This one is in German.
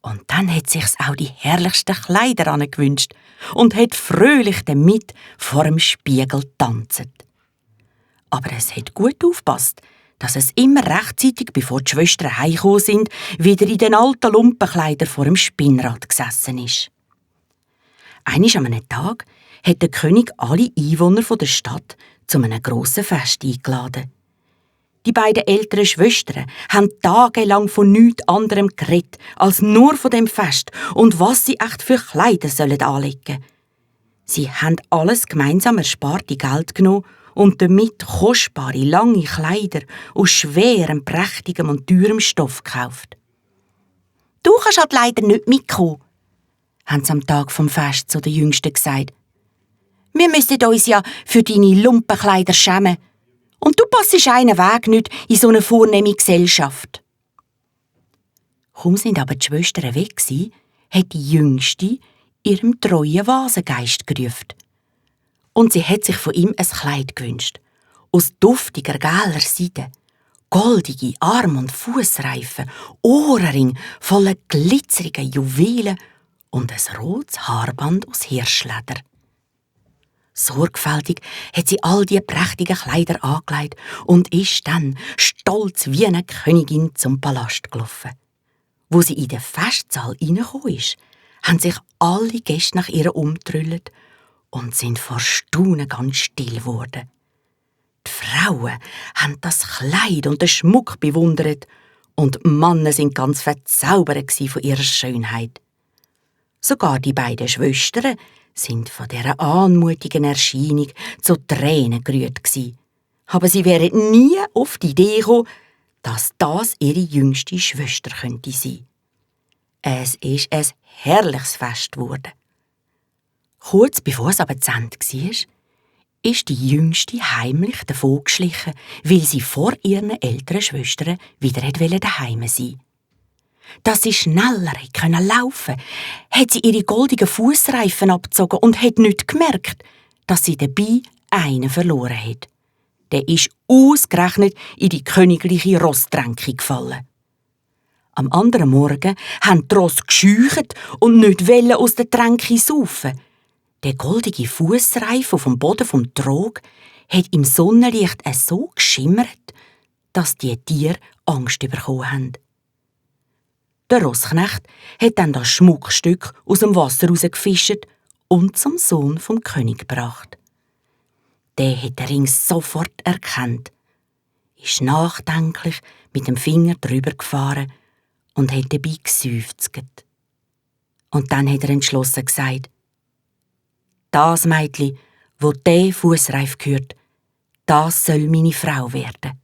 Und dann hat sich's auch die herrlichsten Kleider angewünscht und hat fröhlich damit vor dem Spiegel tanzet. Aber es hat gut aufgepasst, dass es immer rechtzeitig, bevor die Schwestern heimgekommen sind, wieder in den alten Lumpenkleidern vor dem Spinnrad gesessen ist. Einmal an einem Tag hat der König alle Einwohner der Stadt zu einem grossen Fest eingeladen. Die beiden älteren Schwestern haben tagelang von nichts anderem geredet, als nur von dem Fest und was sie echt für Kleider sollen anlegen. Sie haben alles gemeinsam ersparte Geld genommen und damit kostbare, lange Kleider aus schwerem, prächtigem und teurem Stoff gekauft. «Du kannst halt leider nicht mitkommen», haben sie am Tag vom Fest zu den Jüngsten gesagt. «Wir müssen uns ja für deine Lumpenkleider schämen. Und du passest einen Weg nicht in so eine vornehme Gesellschaft.» Kaum sind aber die Schwestern weg gsi, hat die Jüngste ihrem treuen Vasengeist gerufen. Und sie hat sich von ihm ein Kleid gewünscht. Aus duftiger, gelber Seide. Goldige Arm- und Fußreifen, Ohrring voller glitzeriger Juwelen und ein rotes Haarband aus Hirschleder. Sorgfältig hat sie all die prächtigen Kleider angelegt und ist dann stolz wie eine Königin zum Palast gelaufen. Wo sie in den Festsaal reingekommen ist, haben sich alle Gäste nach ihr umgetrüllt und sind vor Staunen ganz still geworden. Die Frauen haben das Kleid und den Schmuck bewundert und die Männer sind ganz verzaubert von ihrer Schönheit. Sogar die beiden Schwestern sind von dieser anmutigen Erscheinung zu Tränen gerührt gsi. Aber sie wären nie auf die Idee gekommen, dass das ihre jüngste Schwester könnte sein. Es ist ein herrliches Fest geworden. Kurz bevor es aber zu Ende war, ist die Jüngste heimlich davon geschlichen, weil sie vor ihren älteren Schwestern wieder daheim sein wollte. Dass sie schneller laufen konnte, hat sie ihre goldigen Fußreifen abgezogen und hat nicht gemerkt, dass sie dabei einen verloren hat. Der ist ausgerechnet in die königliche Rosstränke gefallen. Am anderen Morgen haben die Rosse gescheucht und nicht aus der Tränke saufen. Der goldige Fußreif auf dem Boden vom Trog hat im Sonnenlicht so geschimmert, dass die Tiere Angst bekommen haben. Der Rossknecht hat dann das Schmuckstück aus dem Wasser rausgefischt und zum Sohn vom König gebracht. Der hat den Ring sofort erkannt, ist nachdenklich mit dem Finger drüber gefahren und hat dabei geseufzt. Und dann hat er entschlossen gesagt: «Das Mädchen, wo der Fußreif gehört, das soll meine Frau werden.»